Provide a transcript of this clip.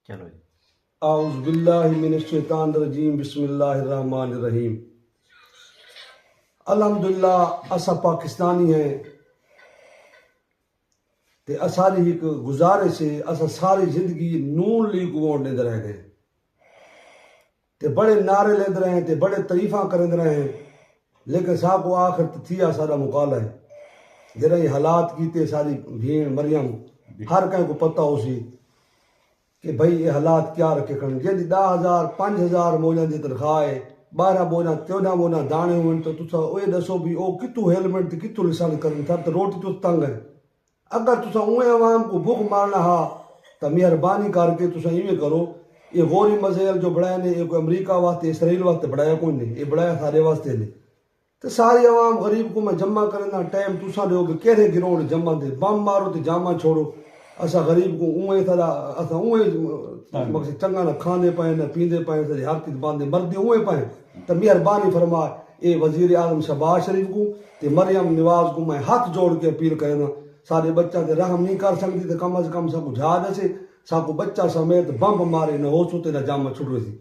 چلو جی اعوذ باللہ من الشیطان الرجیم بسم اللہ الرحمن الرحیم. الحمدللہ اسا پاکستانی ہیں تے اساری ایک گزارش ہے اسا ساری زندگی نون لیگ کو ووٹ دیندے رہ گئے تے بڑے نعرے لیندے رہے تے بڑے تعریفاں کریندے رہے لیکن صاحب کو آخر تھیا سارا مقالہ ہے جرا یہ حالات کیتے ساری بھیڑ مریم ہر کہیں کو پتہ ہو سی کہ بھئی یہ حالات کیا رکھے کھڑے جی 10,000 5,000 موجاں دی تنخواہ ہے 12 موجاں 14 موجاں دانے ہوئے تو تسا اوے دسو بھی او کتوں ہیلمٹ تے کتوں لسان کرن تھا تو روٹی تو تنگ ہے اگر تسا اوے عوام کو بھوک مارنا ہا تو مہربانی کر کے تسا ایویں کرو یہ غوری مزیل جو بڑھائے نے یہ کوئی امریکہ واسطے اسرائیل واسطے بڑھایا کوئی نہیں یہ بڑھایا سارے واسطے نے تو ساری عوام غریب کو میں جمع کرنا ٹائم تسا دیو کہ کہڑے گروہ جمع دے بم مارو تے جامع چھوڑو اسا غریب کو اوے طرح اسا اوے مقصد چنگا نہ کھاندے پائیں نہ پیندے پائیں ہر چیز باندھے مردے اوے پائیں تو مہربانی فرما اے وزیر اعظم شہباز شریف کو تے مریم نواز کو میں ہاتھ جوڑ کے اپیل کرنا سارے بچہ تے رحم نہیں کر سکتی تو کم از کم سا کو جا دے سا کو بچہ سمیت بمب مارے نہ ہو سو تے نہ جامع چھوڑے سی